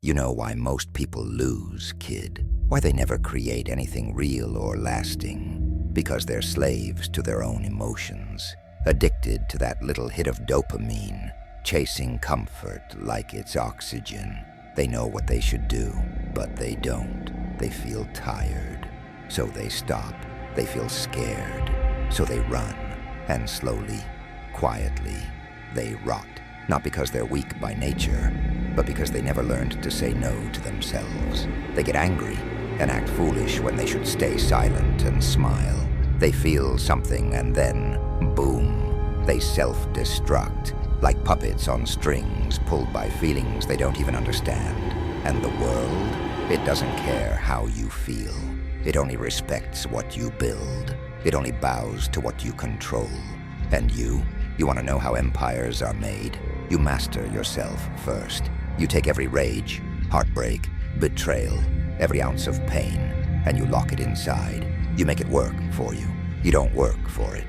You know why most people lose, kid. Why they never create anything real or lasting. Because they're slaves to their own emotions. Addicted to that little hit of dopamine. Chasing comfort like it's oxygen. They know what they should do, but they don't. They feel tired, so they stop. They feel scared, so they run. And slowly, quietly, they rot. Not because they're weak by nature, but because they never learned to say no to themselves. They get angry and act foolish when they should stay silent and smile. They feel something and then, boom, they self-destruct. Like puppets on strings, pulled by feelings they don't even understand. And the world, it doesn't care how you feel. It only respects what you build. It only bows to what you control. And you want to know how empires are made? You master yourself first. You take every rage, heartbreak, betrayal, every ounce of pain, and you lock it inside. You make it work for you. You don't work for it.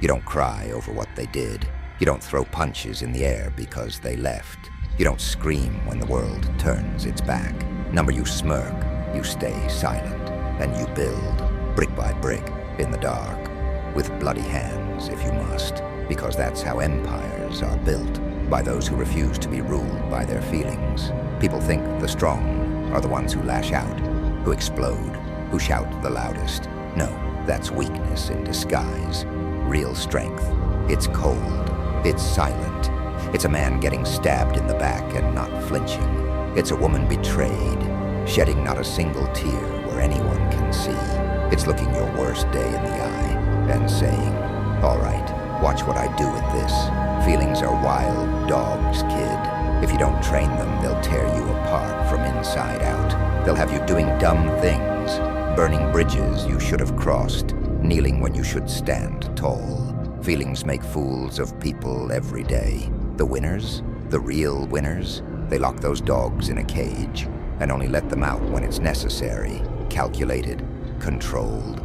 You don't cry over what they did. You don't throw punches in the air because they left. You don't scream when the world turns its back. Number, you smirk, you stay silent, and you build, brick by brick, in the dark, with bloody hands if you must, because that's how empires are built, by those who refuse to be ruled by their feelings. People think the strong are the ones who lash out, who explode, who shout the loudest. No, that's weakness in disguise. Real strength, it's cold. It's silent. It's a man getting stabbed in the back and not flinching. It's a woman betrayed, shedding not a single tear where anyone can see. It's looking your worst day in the eye and saying, all right, watch what I do with this. Feelings are wild dogs, kid. If you don't train them, they'll tear you apart from inside out. They'll have you doing dumb things, burning bridges you should have crossed, kneeling when you should stand tall. Feelings make fools of people every day. The winners, the real winners, they lock those dogs in a cage and only let them out when it's necessary. Calculated, controlled,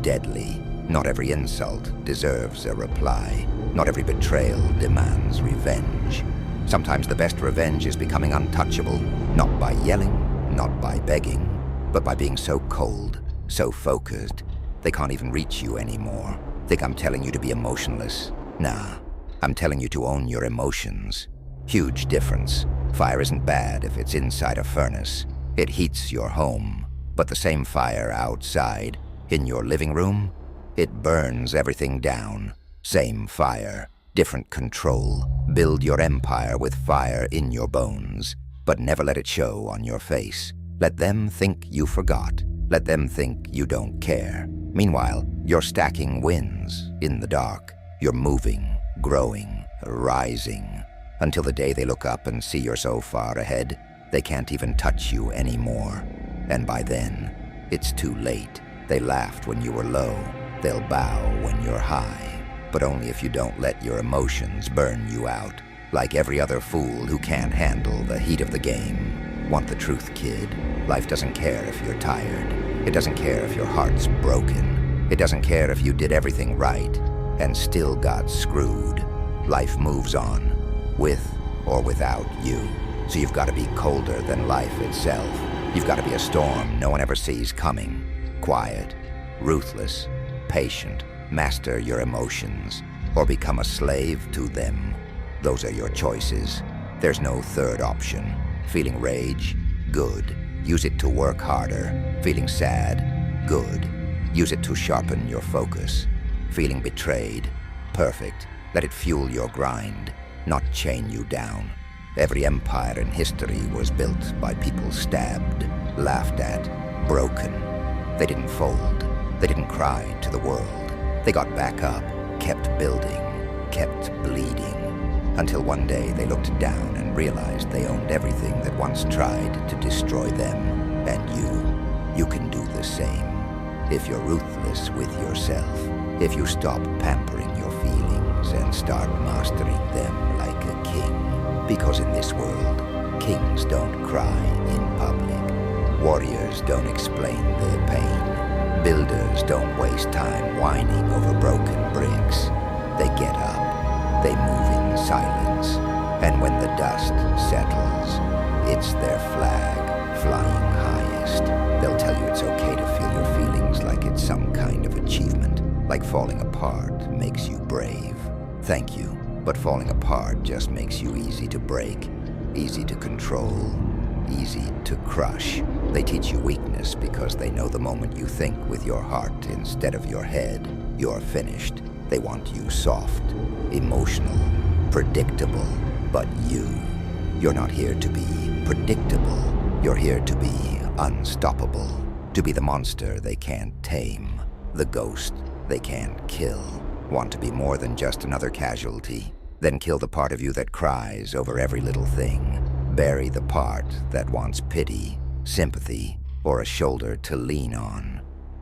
deadly. Not every insult deserves a reply. Not every betrayal demands revenge. Sometimes the best revenge is becoming untouchable, not by yelling, not by begging, but by being so cold, so focused, they can't even reach you anymore. Think I'm telling you to be emotionless? Nah, I'm telling you to own your emotions. Huge difference. Fire isn't bad if it's inside a furnace. It heats your home. But the same fire outside, in your living room, it burns everything down. Same fire, different control. Build your empire with fire in your bones, but never let it show on your face. Let them think you forgot. Let them think you don't care. Meanwhile, you're stacking wins in the dark. You're moving, growing, rising, until the day they look up and see you're so far ahead, they can't even touch you anymore. And by then, it's too late. They laughed when you were low. They'll bow when you're high, but only if you don't let your emotions burn you out, like every other fool who can't handle the heat of the game. Want the truth, kid? Life doesn't care if you're tired. It doesn't care if your heart's broken. It doesn't care if you did everything right and still got screwed. Life moves on, with or without you. So you've got to be colder than life itself. You've got to be a storm no one ever sees coming. Quiet, ruthless, patient. Master your emotions, or become a slave to them. Those are your choices. There's no third option. Feeling rage? Good. Use it to work harder. Feeling sad? Good. Use it to sharpen your focus. Feeling betrayed? Perfect. Let it fuel your grind, not chain you down. Every empire in history was built by people stabbed, laughed at, broken. They didn't fold. They didn't cry to the world. They got back up, kept building, kept bleeding, until one day they looked down and realized they owned everything that once tried to destroy them. And you can do the same. If you're ruthless with yourself, if you stop pampering your feelings and start mastering them like a king. Because in this world, kings don't cry in public. Warriors don't explain their pain. Builders don't waste time whining over broken bricks. They get up, they move in silence, and when the dust settles, it's their flag. It's okay to feel your feelings like it's some kind of achievement, like falling apart makes you brave. Thank you, but falling apart just makes you easy to break, easy to control, easy to crush. They teach you weakness because they know the moment you think with your heart instead of your head, you're finished. They want you soft, emotional, predictable, but you're not here to be predictable. You're here to be unstoppable, to be the monster they can't tame, the ghost they can't kill. Want to be more than just another casualty? Then kill the part of you that cries over every little thing. Bury the part that wants pity, sympathy, or a shoulder to lean on.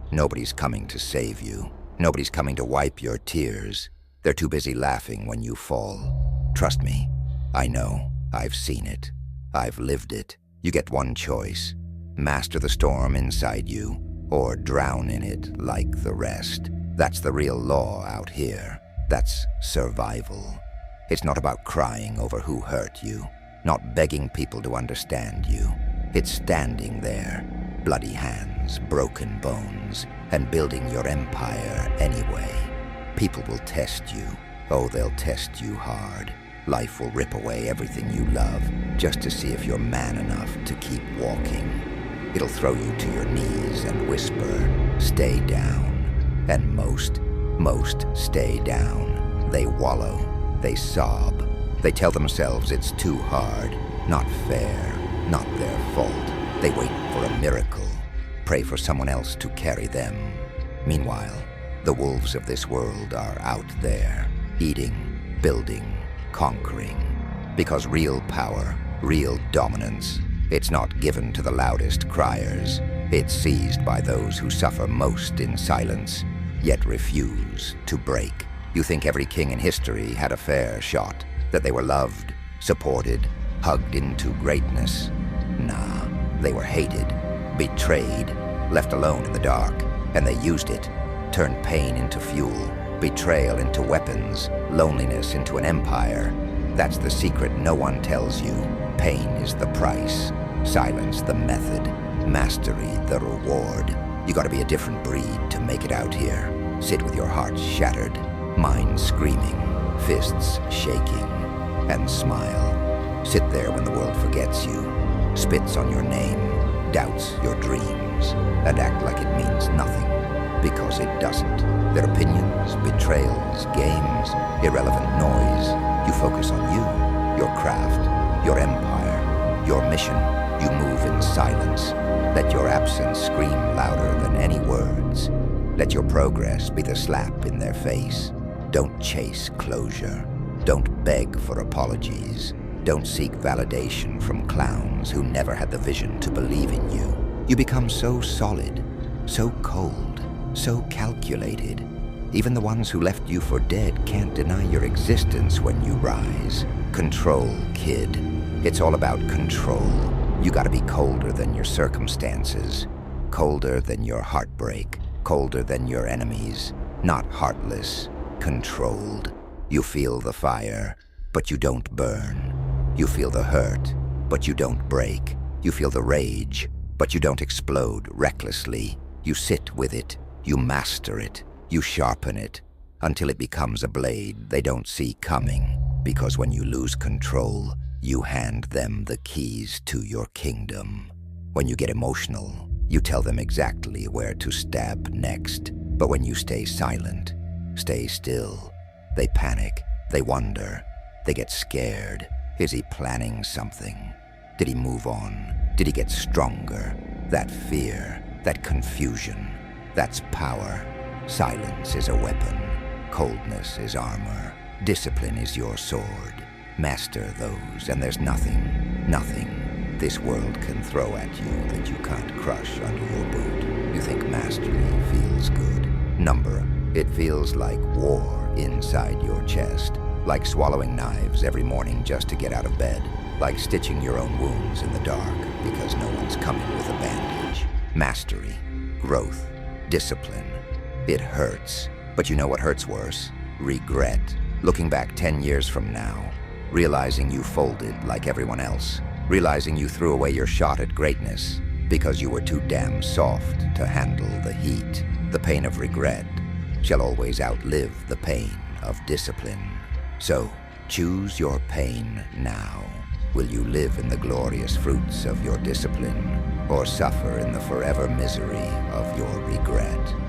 Nobody's coming to save you. Nobody's coming to wipe your tears. They're too busy laughing when you fall. Trust me, I know. I've seen it. I've lived it. You get one choice. Master the storm inside you, or drown in it like the rest. That's the real law out here. That's survival. It's not about crying over who hurt you, not begging people to understand you. It's standing there, bloody hands, broken bones, and building your empire anyway. People will test you. Oh, they'll test you hard. Life will rip away everything you love just to see if you're man enough to keep walking. It'll throw you to your knees and whisper, stay down. And most stay down. They wallow, they sob. They tell themselves it's too hard, not fair, not their fault. They wait for a miracle, pray for someone else to carry them. Meanwhile, the wolves of this world are out there, eating, building, conquering. Because real power, real dominance, it's not given to the loudest criers. It's seized by those who suffer most in silence, yet refuse to break. You think every king in history had a fair shot, that they were loved, supported, hugged into greatness? Nah, they were hated, betrayed, left alone in the dark, and they used it, turned pain into fuel, betrayal into weapons, loneliness into an empire. That's the secret no one tells you. Pain is the price, silence the method, mastery the reward. You gotta be a different breed to make it out here. Sit with your heart shattered, mind screaming, fists shaking, and smile. Sit there when the world forgets you, spits on your name, doubts your dreams, and act like it means nothing, because it doesn't. Their opinions, betrayals, games, irrelevant noise. You focus on you, your craft, your empire, your mission. You move in silence. Let your absence scream louder than any words. Let your progress be the slap in their face. Don't chase closure. Don't beg for apologies. Don't seek validation from clowns who never had the vision to believe in you. You become so solid, so cold, so calculated. Even the ones who left you for dead can't deny your existence when you rise. Control, kid. It's all about control. You gotta be colder than your circumstances, colder than your heartbreak, colder than your enemies. Not heartless, controlled. You feel the fire, but you don't burn. You feel the hurt, but you don't break. You feel the rage, but you don't explode recklessly. You sit with it, you master it, you sharpen it, until it becomes a blade they don't see coming. Because when you lose control, you hand them the keys to your kingdom. When you get emotional, you tell them exactly where to stab next. But when you stay silent, stay still, they panic, they wonder, they get scared. Is he planning something? Did he move on? Did he get stronger? That fear, that confusion, that's power. Silence is a weapon. Coldness is armor. Discipline is your sword. Master those, and there's nothing this world can throw at you that you can't crush under your boot. You think mastery feels good. Number, it feels like war inside your chest. Like swallowing knives every morning just to get out of bed. Like stitching your own wounds in the dark because no one's coming with a bandage. Mastery, growth, discipline. It hurts. But you know what hurts worse? Regret. Looking back 10 years from now, realizing you folded like everyone else, realizing you threw away your shot at greatness, because you were too damn soft to handle the heat. The pain of regret shall always outlive the pain of discipline. So, choose your pain now. Will you live in the glorious fruits of your discipline, or suffer in the forever misery of your regret?